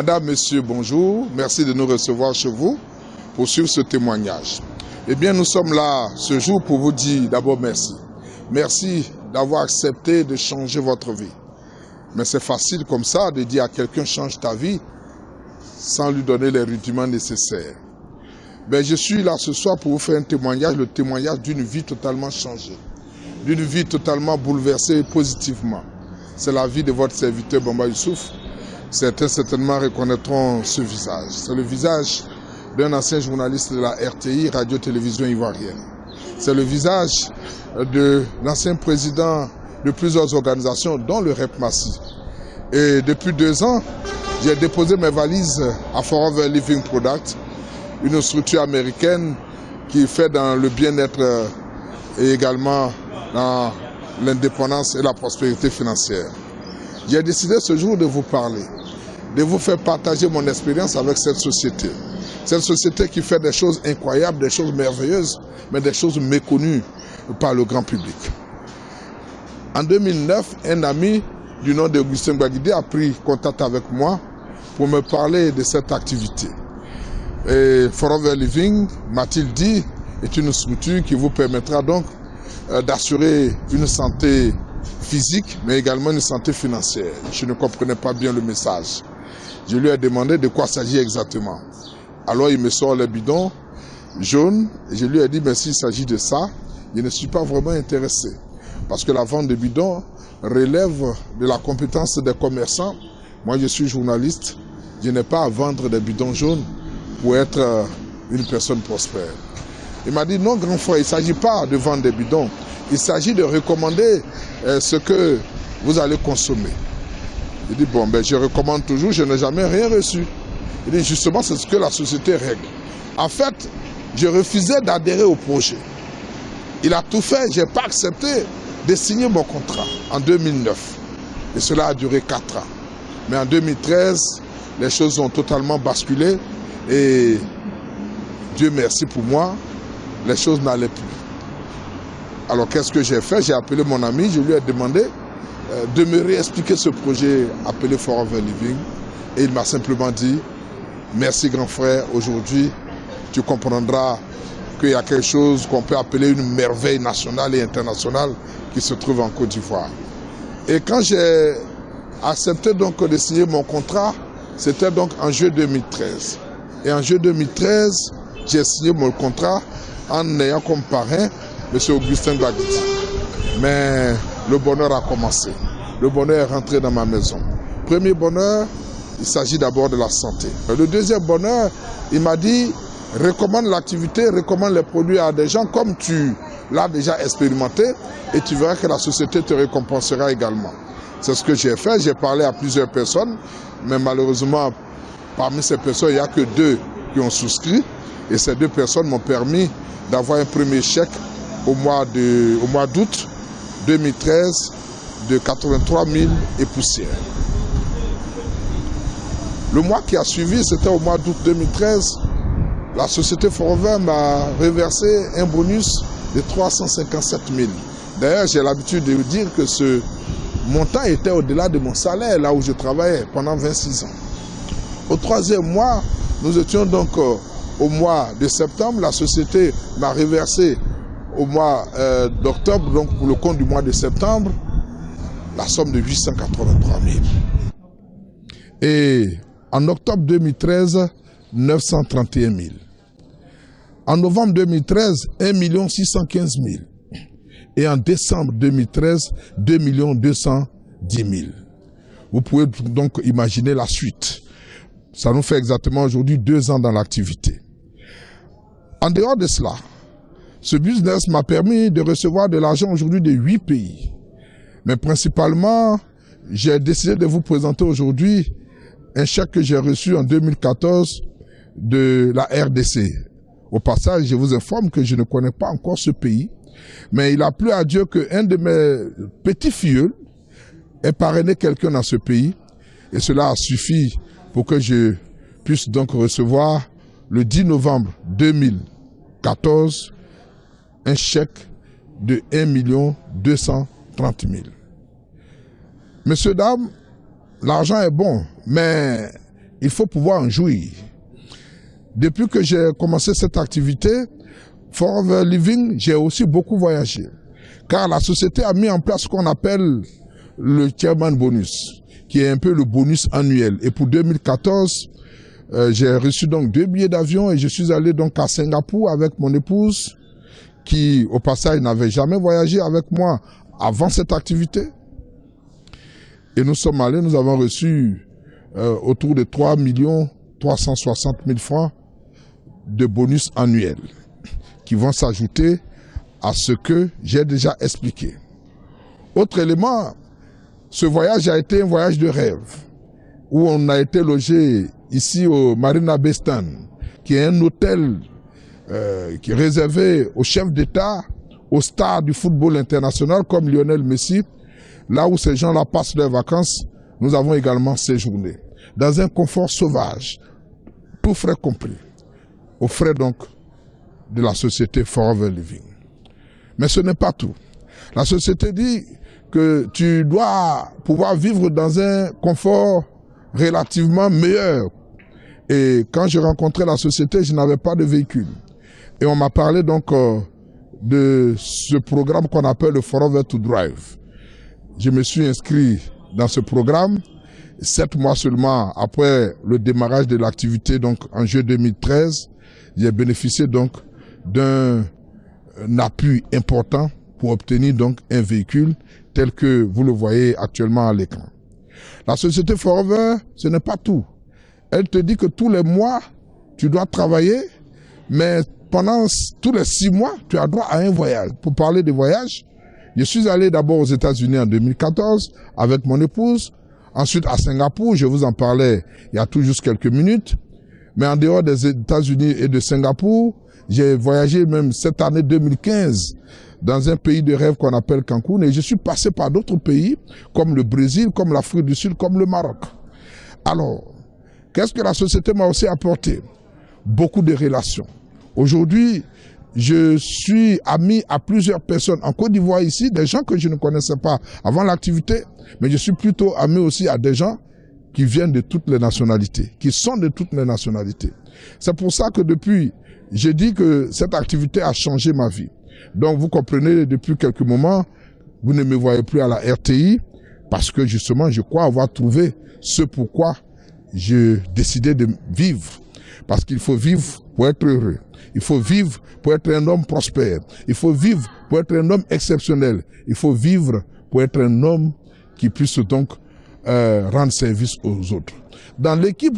Madame, Monsieur, bonjour. Merci de nous recevoir chez vous pour suivre ce témoignage. Eh bien, nous sommes là ce jour pour vous dire d'abord merci. Merci d'avoir accepté de changer votre vie. Mais c'est facile comme ça de dire à quelqu'un change ta vie sans lui donner les rudiments nécessaires. Ben, je suis là ce soir pour vous faire un témoignage, le témoignage d'une vie totalement changée, d'une vie totalement bouleversée positivement. C'est la vie de votre serviteur Bamba Youssouf. Certains certainement reconnaîtront ce visage. C'est le visage d'un ancien journaliste de la RTI, Radio-Télévision Ivoirienne. C'est le visage de l'ancien président de plusieurs organisations, dont le REP Massi. Et depuis 2 ans, j'ai déposé mes valises à Forever Living Product, une structure américaine qui fait dans le bien-être et également dans l'indépendance et la prospérité financière. J'ai décidé ce jour de vous parler, de vous faire partager mon expérience avec cette société. Cette société qui fait des choses incroyables, des choses merveilleuses, mais des choses méconnues par le grand public. En 2009, un ami du nom d'Augustin Baguidé a pris contact avec moi pour me parler de cette activité. Et Forever Living, m'a-t-il dit, est une structure qui vous permettra donc d'assurer une santé physique, mais également une santé financière. Je ne comprenais pas bien le message. Je lui ai demandé de quoi s'agit exactement. Alors il me sort les bidons jaunes et je lui ai dit, mais s'il s'agit de ça, je ne suis pas vraiment intéressé. Parce que la vente de bidons relève de la compétence des commerçants. Moi, je suis journaliste. Je n'ai pas à vendre des bidons jaunes pour être une personne prospère. Il m'a dit, non, grand frère, il ne s'agit pas de vendre des bidons. Il s'agit de recommander ce que vous allez consommer. Il dit, bon, ben, je recommande toujours, je n'ai jamais rien reçu. Il dit, justement, c'est ce que la société règle. En fait, je refusais d'adhérer au projet. Il a tout fait, je n'ai pas accepté de signer mon contrat en 2009. Et cela a duré 4 ans. Mais en 2013, les choses ont totalement basculé et Dieu merci pour moi, les choses n'allaient plus. Alors qu'est-ce que j'ai fait? J'ai appelé mon ami, je lui ai demandé de me réexpliquer ce projet appelé Forever Living. Et il m'a simplement dit, merci grand frère, aujourd'hui tu comprendras qu'il y a quelque chose qu'on peut appeler une merveille nationale et internationale qui se trouve en Côte d'Ivoire. Et quand j'ai accepté donc de signer mon contrat, c'était donc en juillet 2013. Et en juillet 2013, j'ai signé mon contrat en ayant comme parrain M. Augustin Baguidé. Mais le bonheur a commencé. Le bonheur est rentré dans ma maison. Premier bonheur, il s'agit d'abord de la santé. Le deuxième bonheur, il m'a dit, recommande l'activité, recommande les produits à des gens comme tu l'as déjà expérimenté et tu verras que la société te récompensera également. C'est ce que j'ai fait. J'ai parlé à plusieurs personnes, mais malheureusement, parmi ces personnes, il n'y a que 2 qui ont souscrit. Et ces 2 personnes m'ont permis d'avoir un premier chèque au mois d'août 2013 de 83 000 et poussière. Le mois qui a suivi, c'était au mois d'août 2013, la société Forever m'a reversé un bonus de 357 000. D'ailleurs, j'ai l'habitude de dire que ce montant était au-delà de mon salaire, là où je travaillais pendant 26 ans. Au 3e mois, nous étions donc au mois de septembre. La société m'a reversé au mois d'octobre, donc pour le compte du mois de septembre, la somme de 883 000. Et en octobre 2013, 931 000. En novembre 2013, 1 615 000. Et en décembre 2013, 2 210 000. Vous pouvez donc imaginer la suite. Ça nous fait exactement aujourd'hui 2 ans dans l'activité. En dehors de cela, ce business m'a permis de recevoir de l'argent aujourd'hui de 8 pays. Mais principalement, j'ai décidé de vous présenter aujourd'hui un chèque que j'ai reçu en 2014 de la RDC. Au passage, je vous informe que je ne connais pas encore ce pays, mais il a plu à Dieu qu'un de mes petits-filleux ait parrainé quelqu'un dans ce pays, et cela a suffi pour que je puisse donc recevoir le 10 novembre 2014 un chèque de 1 230 000. Messieurs, dames, l'argent est bon, mais il faut pouvoir en jouir. Depuis que j'ai commencé cette activité, Forever Living, j'ai aussi beaucoup voyagé. Car la société a mis en place ce qu'on appelle le Chairman Bonus, qui est un peu le bonus annuel. Et pour 2014, j'ai reçu donc 2 billets d'avion et je suis allé donc à Singapour avec mon épouse, qui au passage n'avait jamais voyagé avec moi avant cette activité. Et nous sommes allés, nous avons reçu autour de 3 360 000 francs de bonus annuels qui vont s'ajouter à ce que j'ai déjà expliqué. Autre élément, ce voyage a été un voyage de rêve où on a été logé ici au Marina Bay Sands, qui est un hôtel qui est réservé aux chefs d'État, aux stars du football international comme Lionel Messi. Là où ces gens-là passent leurs vacances, nous avons également séjourné dans un confort sauvage, tout frais compris, aux frais donc de la société Forever Living. Mais ce n'est pas tout. La société dit que tu dois pouvoir vivre dans un confort relativement meilleur. Et quand j'ai rencontré la société, je n'avais pas de véhicule. Et on m'a parlé donc de ce programme qu'on appelle le Forever to Drive. Je me suis inscrit dans ce programme 7 mois seulement après le démarrage de l'activité, donc en juillet 2013. J'ai bénéficié donc d'un appui important pour obtenir donc un véhicule tel que vous le voyez actuellement à l'écran. La société Forever, ce n'est pas tout. Elle te dit que tous les mois, tu dois travailler, mais pendant tous les 6 mois, tu as droit à un voyage. Pour parler de voyage, je suis allé d'abord aux États-Unis en 2014 avec mon épouse, ensuite à Singapour, je vous en parlais il y a tout juste quelques minutes, mais en dehors des États-Unis et de Singapour, j'ai voyagé même cette année 2015 dans un pays de rêve qu'on appelle Cancun et je suis passé par d'autres pays comme le Brésil, comme l'Afrique du Sud, comme le Maroc. Alors, qu'est-ce que la société m'a aussi apporté? Beaucoup de relations. Aujourd'hui, je suis ami à plusieurs personnes en Côte d'Ivoire ici, des gens que je ne connaissais pas avant l'activité, mais je suis plutôt ami aussi à des gens qui viennent de toutes les nationalités, qui sont de toutes les nationalités. C'est pour ça que depuis, j'ai dit que cette activité a changé ma vie. Donc vous comprenez, depuis quelques moments, vous ne me voyez plus à la RTI, parce que justement, je crois avoir trouvé ce pourquoi j'ai décidé de vivre. Parce qu'il faut vivre pour être heureux. Il faut vivre pour être un homme prospère. Il faut vivre pour être un homme exceptionnel. Il faut vivre pour être un homme qui puisse donc rendre service aux autres. Dans l'équipe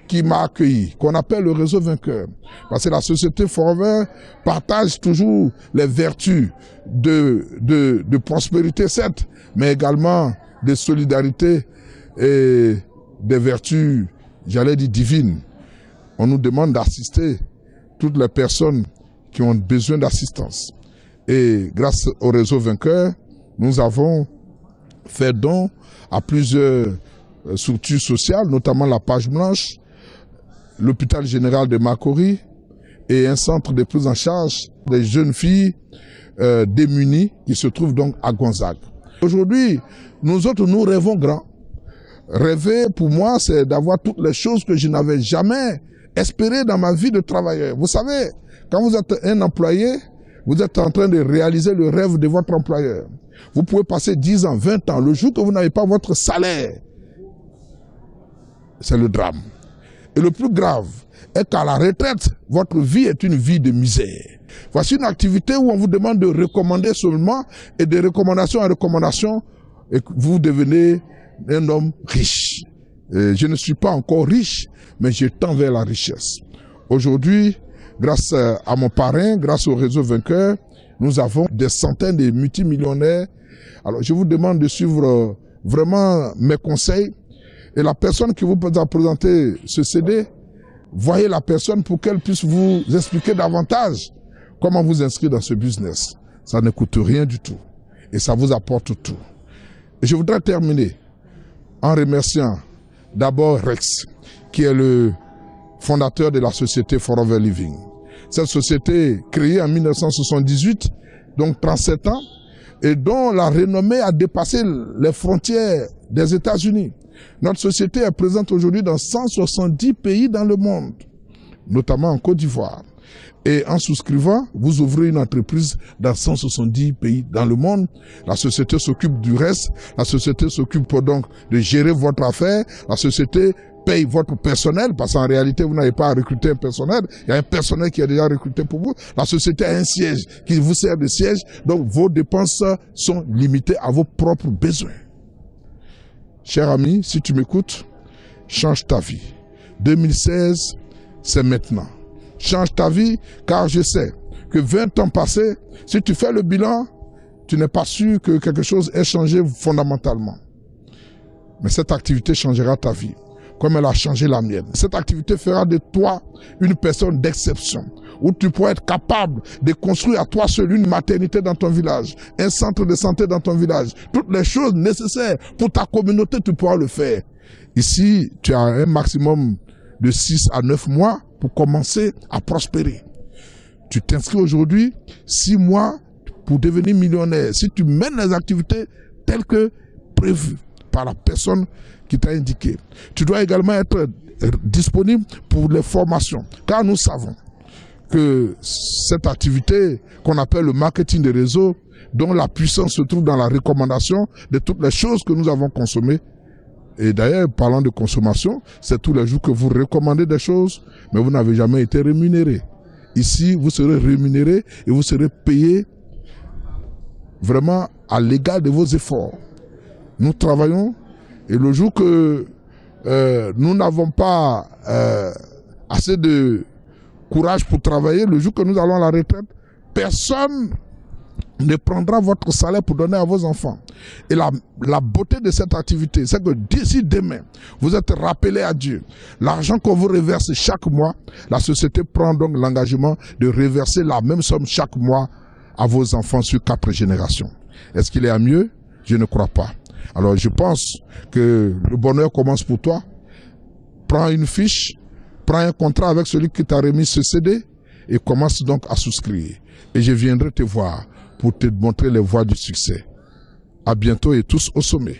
qui m'a accueilli, qu'on appelle le réseau vainqueur, parce que la société Forever partage toujours les vertus de prospérité, certes, mais également de solidarité et des vertus, j'allais dire, divines. On nous demande d'assister toutes les personnes qui ont besoin d'assistance. Et grâce au réseau vainqueur, nous avons fait don à plusieurs structures sociales, notamment la Page Blanche, l'hôpital général de Makori et un centre de prise en charge des jeunes filles démunies qui se trouvent donc à Gonzague. Aujourd'hui, nous autres, nous rêvons grand. Rêver, pour moi, c'est d'avoir toutes les choses que je n'avais jamais espérées dans ma vie de travailleur. Vous savez, quand vous êtes un employé, vous êtes en train de réaliser le rêve de votre employeur. Vous pouvez passer 10 ans, 20 ans, le jour que vous n'avez pas votre salaire, c'est le drame. Et le plus grave est qu'à la retraite, votre vie est une vie de misère. Voici une activité où on vous demande de recommander seulement, et de recommandation en recommandation, et vous devenez un homme riche. Et je ne suis pas encore riche, mais je tends vers la richesse. Aujourd'hui, grâce à mon parrain, grâce au réseau vainqueur, nous avons des centaines de multimillionnaires. Alors, je vous demande de suivre vraiment mes conseils. Et la personne qui vous a présenté ce CD, voyez la personne pour qu'elle puisse vous expliquer davantage comment vous inscrire dans ce business. Ça ne coûte rien du tout. Et ça vous apporte tout. Et je voudrais terminer en remerciant d'abord Rex, qui est le fondateur de la société Forever Living. Cette société créée en 1978, donc 37 ans, et dont la renommée a dépassé les frontières des États-Unis. Notre société est présente aujourd'hui dans 170 pays dans le monde, notamment en Côte d'Ivoire. Et en souscrivant, vous ouvrez une entreprise dans 170 pays dans le monde. La société s'occupe du reste. La société s'occupe donc de gérer votre affaire. La société paye votre personnel, parce qu'en réalité, vous n'avez pas à recruter un personnel. Il y a un personnel qui est déjà recruté pour vous. La société a un siège qui vous sert de siège. Donc, vos dépenses sont limitées à vos propres besoins. Cher ami, si tu m'écoutes, change ta vie. 2016, c'est maintenant. Change ta vie, car je sais que 20 ans passés, si tu fais le bilan, tu n'es pas sûr que quelque chose ait changé fondamentalement. Mais cette activité changera ta vie, comme elle a changé la mienne. Cette activité fera de toi une personne d'exception, où tu pourras être capable de construire à toi seul une maternité dans ton village, un centre de santé dans ton village. Toutes les choses nécessaires pour ta communauté, tu pourras le faire. Ici, tu as un maximum de 6 à 9 mois pour commencer à prospérer. Tu t'inscris aujourd'hui, 6 mois pour devenir millionnaire. Si tu mènes les activités telles que prévues par la personne qui t'a indiqué. Tu dois également être disponible pour les formations, car nous savons que cette activité qu'on appelle le marketing de réseau, dont la puissance se trouve dans la recommandation de toutes les choses que nous avons consommées. Et d'ailleurs, parlant de consommation, c'est tous les jours que vous recommandez des choses, mais vous n'avez jamais été rémunéré. Ici, vous serez rémunéré et vous serez payé vraiment à l'égal de vos efforts. Nous travaillons et le jour que nous n'avons pas assez de courage pour travailler, le jour que nous allons à la retraite, personne ne prendra votre salaire pour donner à vos enfants. Et la beauté de cette activité, c'est que d'ici demain, vous êtes rappelé à Dieu. L'argent qu'on vous reverse chaque mois, la société prend donc l'engagement de reverser la même somme chaque mois à vos enfants sur 4 générations. Est-ce qu'il est à mieux? Je ne crois pas. Alors je pense que le bonheur commence pour toi. Prends une fiche, prends un contrat avec celui qui t'a remis ce CD et commence donc à souscrire. Et je viendrai te voir pour te montrer les voies du succès. À bientôt et tous au sommet.